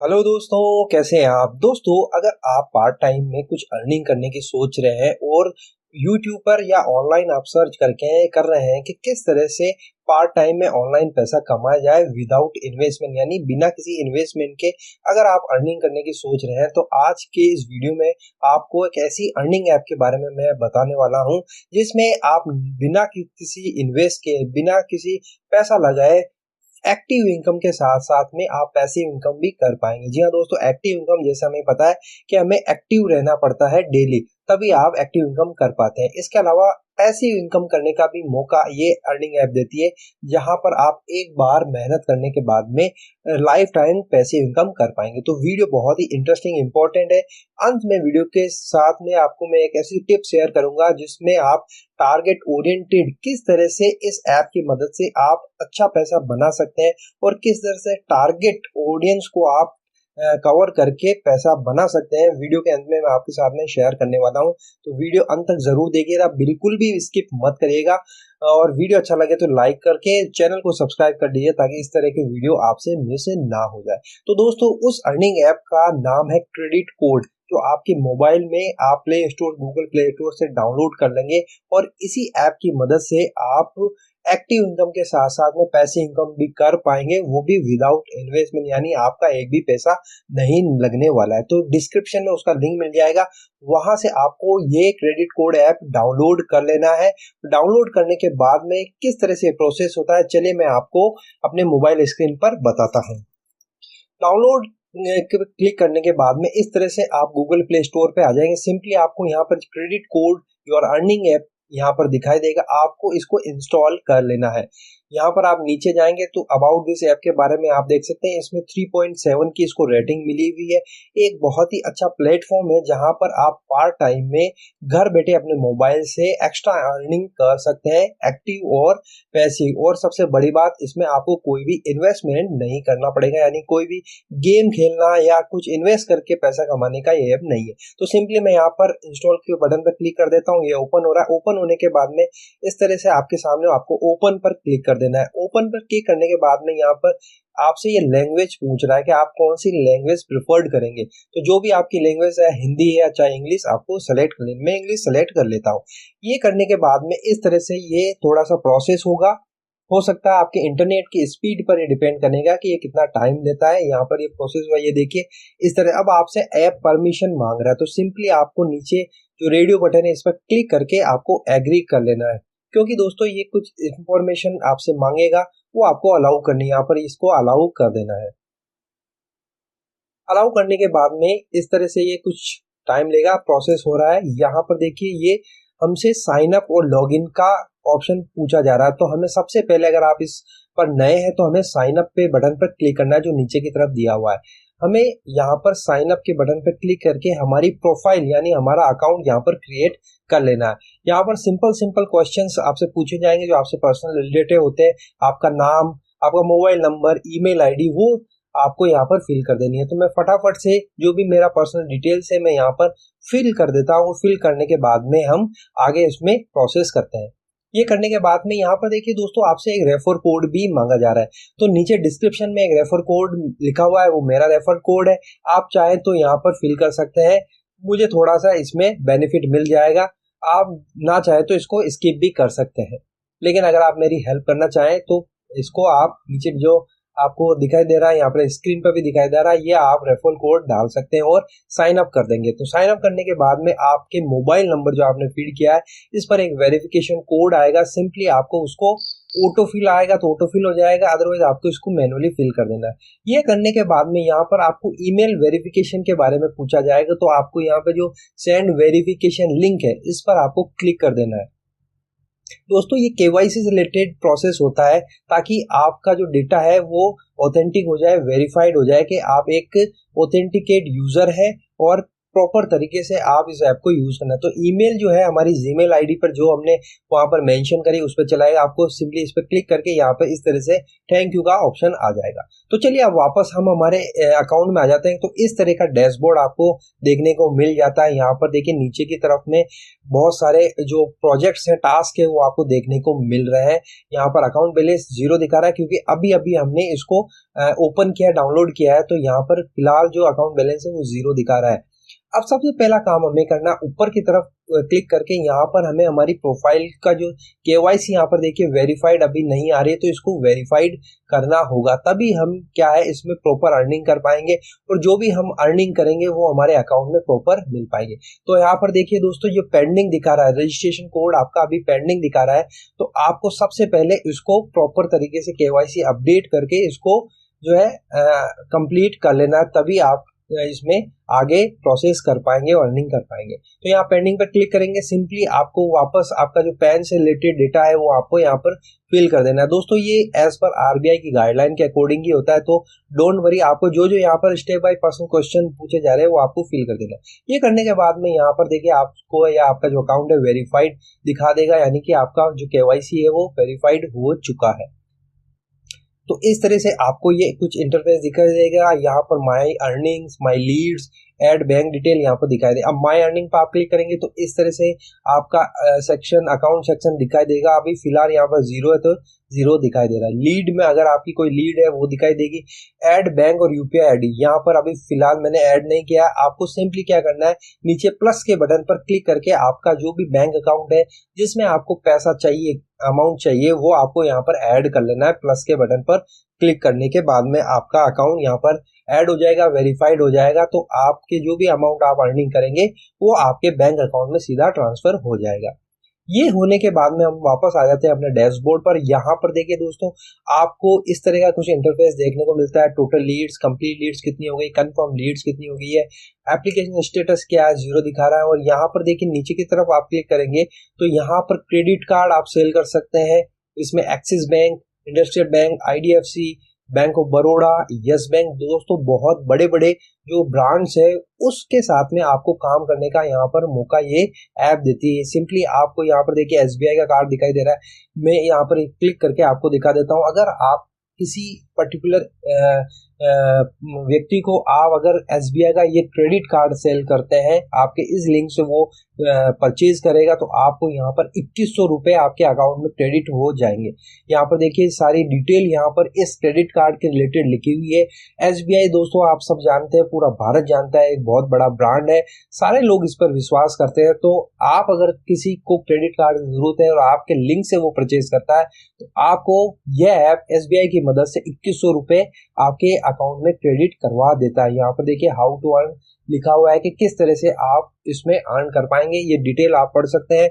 Hello दोस्तों, कैसे हैं आप। दोस्तों, अगर आप पार्ट टाइम में कुछ अर्निंग करने की सोच रहे हैं और यूट्यूब पर या ऑनलाइन आप सर्च करके कर रहे हैं कि किस तरह से पार्ट टाइम में ऑनलाइन पैसा कमाया जाए विदाउट इन्वेस्टमेंट, यानी बिना किसी इन्वेस्टमेंट के अगर आप अर्निंग करने की सोच रहे हैं, तो आज के इस वीडियो में आपको एक ऐसी अर्निंग ऐप के बारे में मैं बताने वाला हूं जिसमें आप बिना किसी इन्वेस्ट के, बिना किसी पैसा लगाए एक्टिव इनकम के साथ साथ में आप पैसिव इनकम भी कर पाएंगे। जी हाँ दोस्तों, एक्टिव इनकम जैसे हमें पता है कि हमें एक्टिव रहना पड़ता है डेली, तभी आप एक्टिव इनकम कर पाते हैं। इसके अलावा पैसिव इनकम करने का भी मौका ये अर्निंग ऐप देती है, जहां पर आप एक बार मेहनत करने के बाद में लाइफ टाइम पैसिव इनकम कर पाएंगे। तो वीडियो बहुत ही इंटरेस्टिंग इंपॉर्टेंट है। अंत में वीडियो के साथ में आपको मैं एक ऐसी टिप शेयर करूंगा जिसमें आप टारगेट ओरिएंटेड किस तरह से इस ऐप की मदद से आप अच्छा पैसा बना सकते हैं और किस तरह से टारगेट ऑडियंस को आप कवर करके पैसा बना सकते हैं। वीडियो के अंत में मैं आपके साथ में शेयर करने वाला हूं, तो वीडियो अंत तक जरूर देखिएगा, बिल्कुल भी स्किप मत करिएगा। और वीडियो अच्छा लगे तो लाइक करके चैनल को सब्सक्राइब कर लीजिए ताकि इस तरह के वीडियो आपसे मिस ना हो जाए। तो दोस्तों, उस अर्निंग ऐप का नाम है क्रेडिट कोड, जो आपके मोबाइल में आप play store, Google play store से डाउनलोड कर लेंगे और इसी ऐप की मदद से आप एक्टिव इनकम के साथ साथ में पैसे इनकम भी कर पाएंगे, वो भी विदाउट इन्वेस्टमेंट, यानी आपका एक भी पैसा नहीं लगने वाला है। तो डिस्क्रिप्शन में उसका लिंक मिल जाएगा, वहां से आपको ये क्रेडिट कोड ऐप डाउनलोड कर लेना है। डाउनलोड करने के बाद में किस तरह से प्रोसेस होता है, चलिए मैं आपको अपने मोबाइल स्क्रीन पर बताता हूँ। डाउनलोड क्लिक करने के बाद में इस तरह से आप गूगल प्ले स्टोर पे आ जाएंगे। सिंपली आपको यहाँ पर credit code your earning app यहाँ पर दिखाई देगा, आपको इसको इंस्टॉल कर लेना है। यहाँ पर आप नीचे जाएंगे तो अबाउट दिस ऐप के बारे में आप देख सकते हैं, इसमें 3.7 की इसको रेटिंग मिली हुई है। एक बहुत ही अच्छा प्लेटफॉर्म है जहाँ पर आप पार्ट टाइम में घर बैठे अपने मोबाइल से एक्स्ट्रा अर्निंग कर सकते हैं, एक्टिव और पैसिव। और सबसे बड़ी बात, इसमें आपको कोई भी इन्वेस्टमेंट नहीं करना पड़ेगा, यानी कोई भी गेम खेलना या कुछ इन्वेस्ट करके पैसा कमाने का ये ऐप नहीं है। तो सिंपली मैं यहाँ पर इंस्टॉल के बटन पर क्लिक कर देता हूँ, ये ओपन हो रहा है। ओपन होने के बाद में इस तरह से आपके सामने आपको ओपन पर क्लिक कर देना है। ओपन पर क्लिक करने के बाद में यहाँ पर आपसे ये लैंग्वेज पूछ रहा है कि आप कौन सी लैंग्वेज प्रिफर्ड करेंगे। तो जो भी आपकी लैंग्वेज है, हिंदी है या चाहे इंग्लिश, आपको सेलेक्ट कर लेना। मैं इंग्लिश सेलेक्ट कर लेता हूँ। ये करने के बाद में इस तरह से ये थोड़ा सा प्रोसेस होगा। हो सकता है आपके इंटरनेट की स्पीड पर ये डिपेंड करेगा कि ये कितना टाइम लेता है। यहाँ पर ये प्रोसेस हुआ, ये देखिए इस तरह। अब आपसे ऐप परमिशन मांग रहा है, तो सिंपली आपको नीचे जो रेडियो बटन है इस पर क्लिक करके आपको एग्री कर लेना है, क्योंकि दोस्तों ये कुछ इंफॉर्मेशन आपसे मांगेगा, वो आपको अलाउ करनी है। यहाँ पर इसको अलाउ कर देना है। अलाउ करने के बाद में इस तरह से ये कुछ टाइम लेगा, प्रोसेस हो रहा है। यहाँ पर देखिए ये हमसे साइन अप और लॉगिन का ऑप्शन पूछा जा रहा है। तो हमें सबसे पहले, अगर आप इस पर नए हैं तो हमें साइन अप पे बटन पर क्लिक करना है, जो नीचे की तरफ दिया हुआ है। हमें यहाँ पर साइन अप के बटन पर क्लिक करके हमारी प्रोफाइल, यानी हमारा अकाउंट यहाँ पर क्रिएट कर लेना है। यहाँ पर सिंपल सिंपल क्वेश्चंस आपसे पूछे जाएंगे जो आपसे पर्सनल रिलेटेड होते हैं। आपका नाम, आपका मोबाइल नंबर, ईमेल आईडी, वो आपको यहाँ पर फिल कर देनी है। तो मैं फटाफट से जो भी मेरा पर्सनल डिटेल्स है मैं यहाँ पर फिल कर देता हूँ। फिल करने के बाद में हम आगे इसमें प्रोसेस करते हैं। ये करने के बाद में यहाँ पर देखिए दोस्तों, आपसे एक रेफर कोड भी मांगा जा रहा है। तो नीचे डिस्क्रिप्शन में एक रेफर कोड लिखा हुआ है, वो मेरा रेफर कोड है। आप चाहे तो यहाँ पर फिल कर सकते हैं, मुझे थोड़ा सा इसमें बेनिफिट मिल जाएगा। आप ना चाहे तो इसको स्किप भी कर सकते हैं, लेकिन अगर आप मेरी हेल्प करना चाहें तो इसको आप नीचे जो आपको दिखाई दे रहा है, यहाँ पर स्क्रीन पर भी दिखाई दे रहा है, ये आप रेफरल कोड डाल सकते हैं और साइन अप कर देंगे। तो साइन अप करने के बाद में आपके मोबाइल नंबर जो आपने फीड किया है, इस पर एक वेरिफिकेशन कोड आएगा। सिंपली आपको उसको ऑटो फिल आएगा तो ऑटो फिल हो जाएगा, अदरवाइज आपको इसको मैनुअली फिल कर देना है। ये करने के बाद में यहाँ पर आपको ईमेल वेरिफिकेशन के बारे में पूछा जाएगा, तो आपको यहाँ पे जो सेंड वेरिफिकेशन लिंक है इस पर आपको क्लिक कर देना है। दोस्तों, ये केवाईसी से रिलेटेड प्रोसेस होता है ताकि आपका जो डेटा है वो ऑथेंटिक हो जाए, वेरीफाइड हो जाए कि आप एक ऑथेंटिकेट यूजर है और प्रॉपर तरीके से आप इस ऐप को यूज करना है। तो ईमेल जो है हमारी जीमेल आईडी पर जो हमने वहां पर मेंशन करी उस पर चलाएगा, आपको सिंपली इस पर क्लिक करके यहाँ पर इस तरह से थैंक यू का ऑप्शन आ जाएगा। तो चलिए अब वापस हम हमारे अकाउंट में आ जाते हैं। तो इस तरह का डैशबोर्ड आपको देखने को मिल जाता है। यहाँ पर देखिए नीचे की तरफ में बहुत सारे जो प्रोजेक्ट्स हैं, टास्क है, वो आपको देखने को मिल रहे हैं। यहाँ पर अकाउंट बैलेंस 0 दिखा रहा है क्योंकि अभी अभी हमने इसको ओपन किया, डाउनलोड किया है। तो यहाँ पर फिलहाल जो अकाउंट बैलेंस है वो 0 दिखा रहा है। अब सबसे पहला काम हमें करना, ऊपर की तरफ क्लिक करके यहाँ पर हमें हमारी प्रोफाइल का जो केवाईसी यहाँ पर देखिए वेरीफाइड अभी नहीं आ रही है, तो इसको वेरीफाइड करना होगा, तभी हम क्या है इसमें प्रॉपर अर्निंग कर पाएंगे और जो भी हम अर्निंग करेंगे वो हमारे अकाउंट में प्रॉपर मिल पाएंगे। तो यहाँ पर देखिए दोस्तों ये पेंडिंग दिखा रहा है, रजिस्ट्रेशन कोड आपका अभी पेंडिंग दिखा रहा है। तो आपको सबसे पहले इसको प्रॉपर तरीके से केवाईसी अपडेट करके इसको जो है कंप्लीट कर लेना, तभी आप इसमें आगे प्रोसेस कर पाएंगे और अर्निंग कर पाएंगे। तो यहाँ पेंडिंग पर क्लिक करेंगे, सिंपली आपको वापस आपका जो पैन से रिलेटेड डेटा है वो आपको यहाँ पर फिल कर देना है। दोस्तों ये एज पर आरबीआई की गाइडलाइन के अकॉर्डिंग ही होता है, तो डोंट वरी, आपको जो जो यहाँ पर स्टेप बाय पर्सन क्वेश्चन पूछे जा रहे हैं वो आपको फिल कर देना है। ये करने के बाद में यहाँ पर देखिए आपको या आपका जो अकाउंट है वेरीफाइड दिखा देगा, यानी कि आपका जो केवाईसी है वो वेरीफाइड हो चुका है। तो इस तरह से आपको ये कुछ इंटरफेस दिखाई देगा। यहाँ पर my earnings, my leads, add bank detail यहाँ पर दिखाई दे। अब माई अर्निंग पर आप क्लिक करेंगे तो इस तरह से आपका सेक्शन, अकाउंट सेक्शन दिखाई देगा। अभी फिलहाल यहाँ पर 0 है तो 0 दिखाई दे रहा है। लीड में अगर आपकी कोई लीड है वो दिखाई देगी। ऐड बैंक और यूपीआई आईडी यहाँ पर अभी फिलहाल मैंने ऐड नहीं किया है। आपको सिंपली क्या करना है, नीचे प्लस के बटन पर क्लिक करके आपका जो भी बैंक अकाउंट है जिसमें आपको पैसा चाहिए, अमाउंट चाहिए, वो आपको यहाँ पर ऐड कर लेना है। प्लस के बटन पर क्लिक करने के बाद में आपका अकाउंट यहाँ पर ऐड हो जाएगा, वेरीफाइड हो जाएगा। तो आपके जो भी अमाउंट आप अर्निंग करेंगे वो आपके बैंक अकाउंट में सीधा ट्रांसफर हो जाएगा। ये होने के बाद में हम वापस आ जाते हैं अपने डैशबोर्ड पर। यहाँ पर देखिए दोस्तों आपको इस तरह का कुछ इंटरफेस देखने को मिलता है। टोटल लीड्स, कंप्लीट लीड्स कितनी हो गई, कंफर्म लीड्स कितनी हो गई है, एप्लीकेशन स्टेटस क्या है, 0 दिखा रहा है। और यहाँ पर देखिए नीचे की तरफ आप क्लिक करेंगे तो यहाँ पर क्रेडिट कार्ड आप सेल कर सकते हैं। इसमें axis bank, industrial bank, IDFC, bank of Baroda, yes bank, दोस्तों बहुत बड़े बड़े जो ब्रांड्स है उसके साथ में आपको काम करने का यहाँ पर मौका ये ऐप देती है। सिंपली आपको यहाँ पर देखिए एसबीआई का कार्ड दिखाई दे रहा है, मैं यहाँ पर क्लिक करके आपको दिखा देता हूँ। अगर आप किसी पर्टिकुलर व्यक्ति को आप अगर एसबीआई का ये क्रेडिट कार्ड सेल करते हैं, आपके इस लिंक से वो परचेज करेगा तो आपको यहाँ पर 2100 रुपये आपके अकाउंट में क्रेडिट हो जाएंगे। यहाँ पर देखिए सारी डिटेल यहाँ पर इस क्रेडिट कार्ड के रिलेटेड लिखी हुई है। एसबीआई दोस्तों आप सब जानते हैं, पूरा भारत जानता है, एक बहुत बड़ा ब्रांड है, सारे लोग इस पर विश्वास करते हैं। तो आप अगर किसी को क्रेडिट कार्ड की जरूरत है और आपके लिंक से वो परचेज करता है तो आपको यह ऐप एसबीआई की मदद से 2100 रुपये आपके अकाउंट में क्रेडिट करवा देता है। यहाँ पर देखिए हाउ टू अर्न लिखा हुआ है कि किस तरह से आप इसमें अर्न कर पाएंगे। ये डिटेल आप पढ़ सकते हैं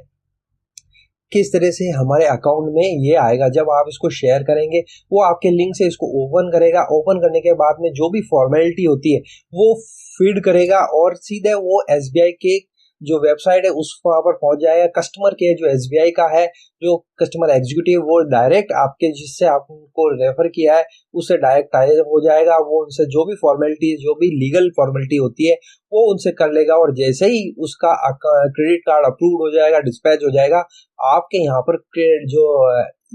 किस तरह से हमारे अकाउंट में ये आएगा। जब आप इसको शेयर करेंगे वो आपके लिंक से इसको ओपन करेगा। ओपन करने के बाद में जो भी फॉर्मेलिटी होती है वो फीड करेगा और सीधे वो एसबीआई के जो वेबसाइट है उस वहां पर पहुंच जाएगा। कस्टमर केयर जो एसबीआई का है, जो कस्टमर एग्जीक्यूटिव, वो डायरेक्ट आपके जिससे आपको रेफर किया है उससे डायरेक्ट टाई हो जाएगा। वो उनसे जो भी फॉर्मेलिटी, जो भी लीगल फॉर्मेलिटी होती है वो उनसे कर लेगा और जैसे ही उसका क्रेडिट कार्ड अप्रूव हो जाएगा, डिस्पैच हो जाएगा, आपके यहाँ पर जो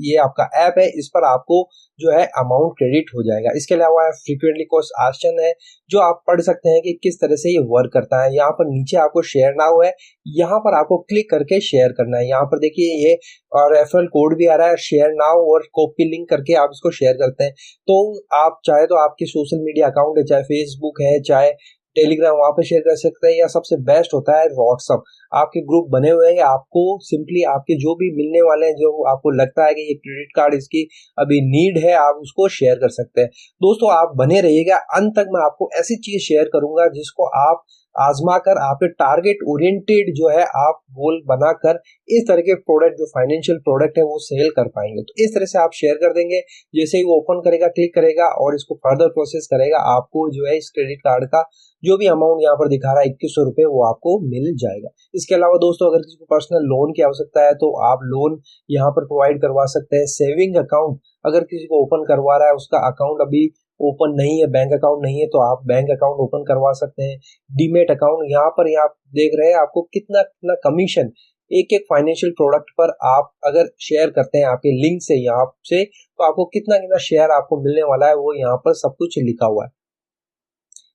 ये आपका ऐप है इस पर आपको जो है अमाउंट क्रेडिट हो जाएगा। इसके अलावा फ्रीक्वेंटली कॉस्ट आस्क्ड है जो आप पढ़ सकते हैं कि किस तरह से ये वर्क करता है। यहाँ पर नीचे आपको शेयर नाउ है, यहाँ पर आपको क्लिक करके शेयर करना है। यहाँ पर देखिए ये और रेफरल कोड भी आ रहा है, शेयर नाउ, और कॉपी लिंक करके आप इसको शेयर करते हैं। तो आप चाहे तो आपके सोशल मीडिया अकाउंट है, चाहे फेसबुक है, चाहे टेलीग्राम, वहां पे शेयर कर सकते हैं, या सबसे बेस्ट होता है व्हाट्सअप। आपके ग्रुप बने हुए हैं, आपको सिंपली आपके जो भी मिलने वाले हैं, जो आपको लगता है कि ये क्रेडिट कार्ड इसकी अभी नीड है, आप उसको शेयर कर सकते हैं। दोस्तों आप बने रहिएगा, अंत तक मैं आपको ऐसी चीज शेयर करूंगा जिसको आप आजमा कर आपके टारगेट ओरिएंटेड जो है आप गोल बनाकर इस तरह के प्रोडक्ट, जो फाइनेंशियल प्रोडक्ट है, वो सेल कर पाएंगे। तो इस तरह से आप शेयर कर देंगे, जैसे ही वो ओपन करेगा, क्लिक करेगा और इसको फर्दर प्रोसेस करेगा, आपको जो है इस क्रेडिट कार्ड का जो भी अमाउंट यहाँ पर दिखा रहा है 2100 रुपये, वो आपको मिल जाएगा। इसके अलावा दोस्तों अगर किसी को पर्सनल लोन की आवश्यकता है तो आप लोन यहाँ पर प्रोवाइड करवा सकते हैं। सेविंग अकाउंट अगर किसी को ओपन करवा रहा है, उसका अकाउंट अभी ओपन नहीं है, बैंक अकाउंट नहीं है, तो आप बैंक अकाउंट ओपन करवा सकते हैं। डीमेट अकाउंट, यहाँ पर ये आप देख रहे हैं आपको कितना कितना कमीशन एक एक फाइनेंशियल प्रोडक्ट पर आप अगर शेयर करते हैं आपके लिंक से यहाँ से, तो आपको कितना कितना शेयर आपको मिलने वाला है, वो यहाँ पर सब कुछ लिखा हुआ है।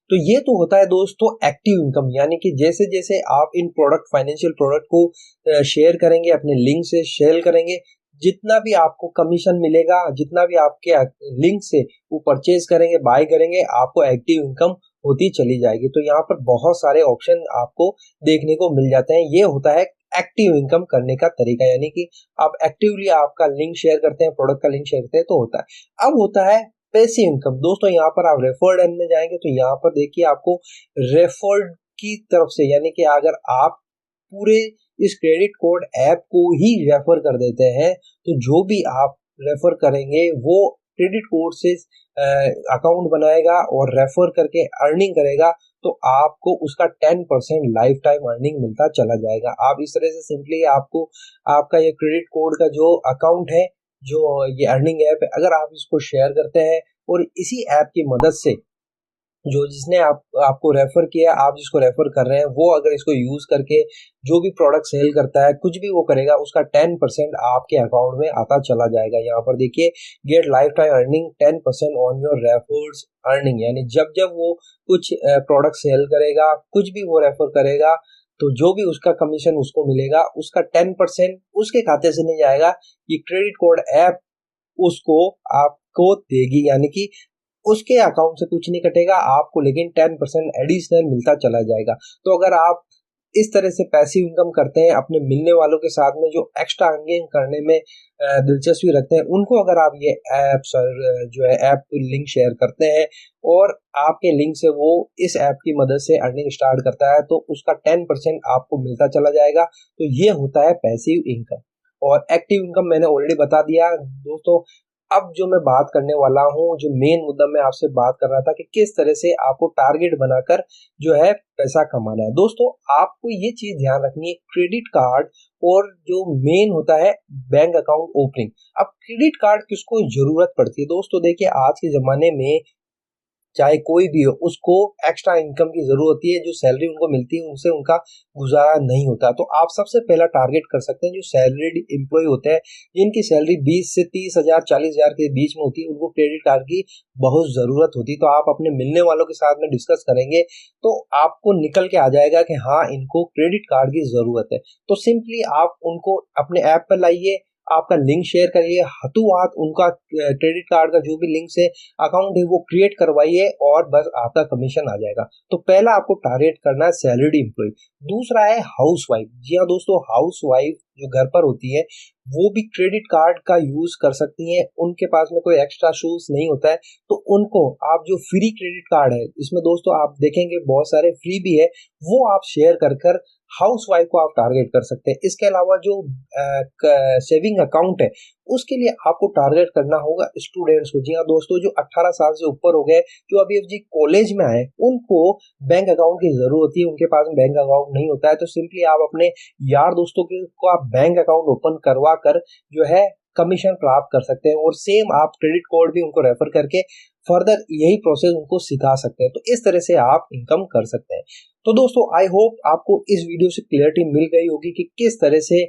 तो ये तो होता है दोस्तों एक्टिव इनकम, यानी कि जैसे जैसे आप इन प्रोडक्ट फाइनेंशियल प्रोडक्ट को शेयर करेंगे, अपने लिंक से शेयर करेंगे, जितना भी आपको कमीशन मिलेगा, जितना भी आपके लिंक से वो परचेज करेंगे, बाय करेंगे, आपको एक्टिव इनकम होती चली जाएगी। तो यहाँ पर बहुत सारे ऑप्शन आपको देखने को मिल जाते हैं। ये होता है एक्टिव इनकम करने का तरीका, यानी कि आप एक्टिवली आपका लिंक शेयर करते हैं, प्रोडक्ट का लिंक शेयर करते हैं, तो होता है। अब होता है पैसिव इनकम। दोस्तों यहाँ पर आप रेफर्ड अर्न में जाएंगे तो यहाँ पर देखिए आपको रेफर्ड की तरफ से, यानी कि अगर आप पूरे इस क्रेडिट कोड ऐप को ही रेफर कर देते हैं, तो जो भी आप रेफर करेंगे वो क्रेडिट कोड से अकाउंट बनाएगा और रेफर करके अर्निंग करेगा, तो आपको उसका 10% लाइफ टाइम अर्निंग मिलता चला जाएगा। आप इस तरह से सिंपली आपको आपका ये क्रेडिट कोड का जो अकाउंट है, जो ये अर्निंग ऐप है, अगर आप इसको शेयर करते हैं और इसी ऐप की मदद से जो जिसने आपको रेफर किया, आप जिसको रेफर कर रहे हैं, वो अगर इसको यूज करके जो भी प्रोडक्ट सेल करता है, कुछ भी वो करेगा, उसका 10% आपके अकाउंट में आता चला जाएगा। यहाँ पर देखिए get life time earning 10% on your refers earning, यानी जब जब वो कुछ प्रोडक्ट सेल करेगा, कुछ भी वो रेफर करेगा, तो जो भी उसका कमीशन उसको मिलेगा, उसका 10% उसके खाते से नहीं जाएगा, ये क्रेडिट कोड ऐप उसको आपको देगी, यानी कि उसके अकाउंट से कुछ नहीं कटेगा आपको, लेकिन 10% एडिशनल मिलता चला जाएगा। तो अगर आप इस तरह से पैसिव इनकम करते हैं, अपने मिलने वालों के साथ में जो एक्स्ट्रा अर्निंग करने में दिलचस्पी रखते हैं, उनको अगर आप ये ऐप जो है ऐप लिंक शेयर करते हैं और आपके लिंक से वो इस ऐप की मदद से अर्निंग स्टार्ट करता है, तो उसका 10% आपको मिलता चला जाएगा। तो ये होता है पैसिव इनकम। और एक्टिव इनकम मैंने ऑलरेडी बता दिया दोस्तों। अब जो मैं बात करने वाला हूँ, जो मेन मुद्दा मैं आपसे बात कर रहा था कि किस तरह से आपको टारगेट बनाकर जो है पैसा कमाना है। दोस्तों आपको ये चीज ध्यान रखनी है, क्रेडिट कार्ड और जो मेन होता है बैंक अकाउंट ओपनिंग। अब क्रेडिट कार्ड किसको जरूरत पड़ती है दोस्तों? देखिए आज के जमाने में चाहे कोई भी हो, उसको एक्स्ट्रा इनकम की जरूरत होती है। जो सैलरी उनको मिलती है उनसे उनका गुजारा नहीं होता। तो आप सबसे पहला टारगेट कर सकते हैं जो सैलरीड एम्प्लॉय होते हैं, जिनकी सैलरी 20 से 30,000 40,000 के बीच में होती है, उनको क्रेडिट कार्ड की बहुत जरूरत होती है। तो आप अपने मिलने वालों के साथ में डिस्कस करेंगे तो आपको निकल के आ जाएगा कि हाँ इनको क्रेडिट कार्ड की जरूरत है। तो सिंपली आप उनको अपने ऐप पर लाइए, आपका लिंक शेयर करिए, हाथों हाथ उनका क्रेडिट कार्ड का जो भी लिंक से अकाउंट है वो क्रिएट करवाइए और बस आपका कमीशन आ जाएगा। तो पहला आपको टारगेट करना है सैलरीड एम्प्लॉय। दूसरा है हाउस वाइफ। जी हाँ दोस्तों, हाउस वाइफ जो घर पर होती है वो भी क्रेडिट कार्ड का यूज कर सकती हैं। उनके पास में कोई एक्स्ट्रा शूज नहीं होता है, तो उनको आप जो फ्री क्रेडिट कार्ड है, इसमें दोस्तों आप देखेंगे बहुत सारे फ्री भी है, वो आप शेयर कर हाउस वाइफ को आप टारगेट कर सकते हैं। इसके अलावा जो सेविंग अकाउंट है उसके लिए आपको टारगेट करना होगा स्टूडेंट्स को। जी हाँ दोस्तों, जो 18 साल से ऊपर हो गए, जो अभी अभी कॉलेज में आए, उनको बैंक अकाउंट की जरूरत होती है। उनके पास में बैंक अकाउंट नहीं होता है, तो सिंपली आप अपने यार दोस्तों को आप बैंक अकाउंट ओपन करवा कर जो है कमीशन प्राप्त कर सकते हैं। और सेम आप क्रेडिट कोड भी उनको रेफर करके फर्दर यही प्रोसेस उनको सिखा सकते हैं। तो इस तरह से आप इनकम कर सकते हैं। तो दोस्तों आई होप आपको इस वीडियो से क्लियरिटी मिल गई होगी कि किस तरह से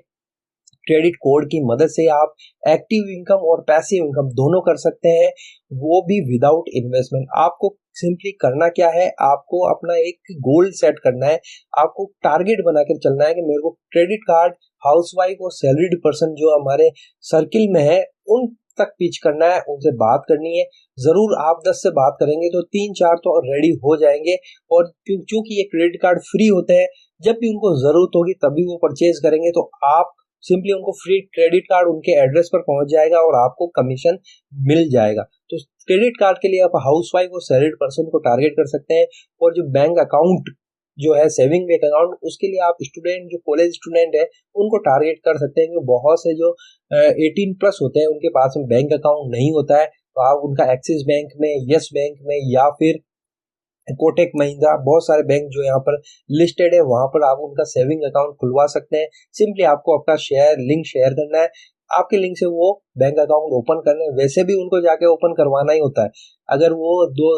क्रेडिट कोड की मदद से आप एक्टिव इनकम और पैसिव इनकम दोनों कर सकते हैं, वो भी विदाउट इन्वेस्टमेंट। आपको सिंपली करना क्या है, आपको अपना एक गोल सेट करना है, आपको टारगेट बनाकर चलना है कि मेरे को क्रेडिट कार्ड, हाउसवाइफ और सैलरीड पर्सन जो हमारे सर्किल में है उन तक पिच करना है, उनसे बात करनी है। जरूर आप 10 से बात करेंगे तो 3-4 तो रेडी हो जाएंगे। और क्योंकि ये क्रेडिट कार्ड फ्री होते हैं, जब भी उनको जरूरत होगी तभी वो परचेज करेंगे, तो आप सिंपली उनको फ्री क्रेडिट कार्ड उनके एड्रेस पर पहुंच जाएगा और आपको कमीशन मिल जाएगा। तो क्रेडिट कार्ड के लिए आप हाउसवाइफ और सैलरीड पर्सन को टारगेट कर सकते हैं। और जो बैंक अकाउंट जो है सेविंग बैंक अकाउंट, उसके लिए आप स्टूडेंट जो कॉलेज स्टूडेंट है उनको टारगेट कर सकते हैं। क्योंकि बहुत से जो 18+ होते हैं उनके पास में बैंक अकाउंट नहीं होता है, तो आप उनका एक्सिस बैंक में, यस बैंक में या फिर कोटक महिंद्रा, बहुत सारे बैंक जो यहाँ पर लिस्टेड है वहां पर आप उनका सेविंग अकाउंट खुलवा सकते हैं। सिंपली आपको अपना लिंक शेयर करना है, आपके लिंक से वो बैंक अकाउंट ओपन करने, वैसे भी उनको जाके ओपन करवाना ही होता है। अगर वो दो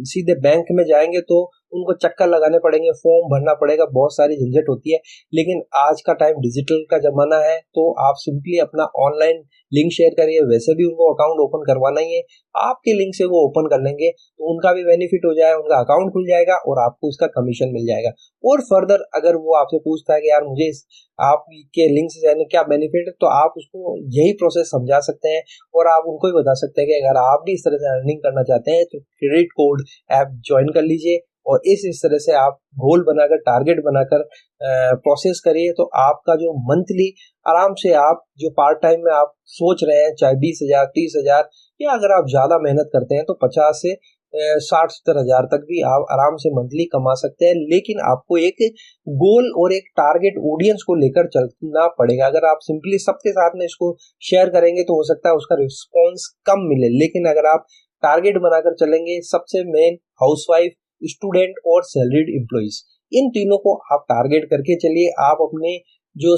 सीधे बैंक में जाएंगे तो उनको चक्कर लगाने पड़ेंगे, फॉर्म भरना पड़ेगा, बहुत सारी झंझट होती है। लेकिन आज का टाइम डिजिटल का जमाना है, तो आप सिंपली अपना ऑनलाइन लिंक शेयर करिए, वैसे भी उनको अकाउंट ओपन करवाना ही है, आपके लिंक से वो ओपन कर लेंगे, तो उनका भी बेनिफिट हो जाएगा, उनका अकाउंट खुल जाएगा और आपको उसका कमीशन मिल जाएगा। और फर्दर अगर वो आपसे पूछता है कि यार मुझे आपके लिंक से जाने क्या बेनिफिट है, तो आप उसको यही प्रोसेस समझा सकते हैं और आप उनको भी बता सकते हैं कि अगर आप भी इस तरह से अर्निंग करना चाहते हैं तो क्रेडिट कोड ऐप ज्वाइन कर लीजिए और इस तरह से आप गोल बनाकर, टारगेट बनाकर प्रोसेस करिए, तो आपका जो मंथली आराम से आप जो पार्ट टाइम में आप सोच रहे हैं, चाहे 20,000, 30,000, या अगर आप ज़्यादा मेहनत करते हैं तो 50 से 60-70,000 तक भी आप आराम से मंथली कमा सकते हैं। लेकिन आपको एक गोल और एक टारगेट ऑडियंस को लेकर चलना पड़ेगा। अगर आप सिंपली सबके साथ में इसको शेयर करेंगे तो हो सकता है उसका रिस्पॉन्स कम मिले, लेकिन अगर आप टारगेट बनाकर चलेंगे, सबसे मेन हाउसवाइफ, स्टूडेंट और सैलरीड एम्प्लॉइज, इन तीनों को आप टारगेट करके चलिए। आप अपने जो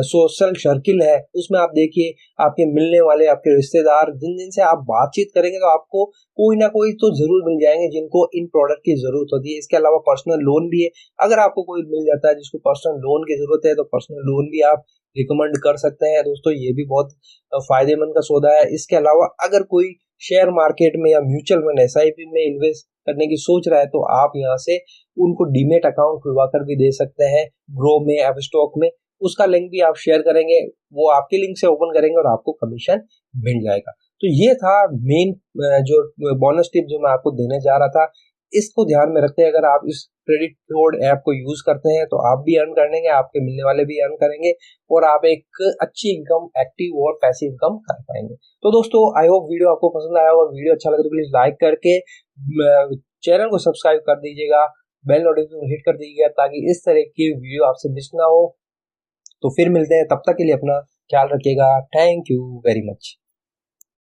सोशल सर्किल है उसमें आप देखिए, आपके मिलने वाले, आपके रिश्तेदार, जिन जिन से आप बातचीत करेंगे तो आपको कोई ना कोई तो जरूर मिल जाएंगे जिनको इन प्रोडक्ट की जरूरत होती है। इसके अलावा पर्सनल लोन भी है, अगर आपको कोई मिल जाता है जिसको पर्सनल लोन की जरूरत है तो पर्सनल लोन भी आप रिकमेंड कर सकते हैं दोस्तों, ये भी बहुत फायदेमंद का सौदा है। इसके अलावा अगर कोई शेयर मार्केट में या म्यूचुअल फंड, एसआईपी में इन्वेस्ट करने की सोच रहा है तो आप यहाँ से उनको डीमेट अकाउंट खुलवा कर भी दे सकते हैं, ग्रो में, एप स्टॉक में। उसका लिंक भी आप शेयर करेंगे, वो आपके लिंक से ओपन करेंगे और आपको कमीशन मिल जाएगा। तो ये था मेन जो बोनस टिप जो मैं आपको देने जा रहा था। इसको ध्यान में रखते हैं, अगर आप इस क्रेडिट कोड ऐप को यूज करते हैं तो आप भी अर्न करेंगे, आपके मिलने वाले भी अर्न करेंगे और आप एक अच्छी इनकम, एक्टिव और पैसिव इनकम कर पाएंगे। तो दोस्तों, आई होप वीडियो आपको पसंद आया होगा। वीडियो अच्छा लगे तो प्लीज लाइक करके चैनल को सब्सक्राइब कर दीजिएगा, बेल नोटिफिकेशन हिट कर दीजिएगा ताकि इस तरह की वीडियो आपसे मिस ना हो। तो फिर मिलते हैं, तब तक के लिए अपना ख्याल रखिएगा। Thank you very much.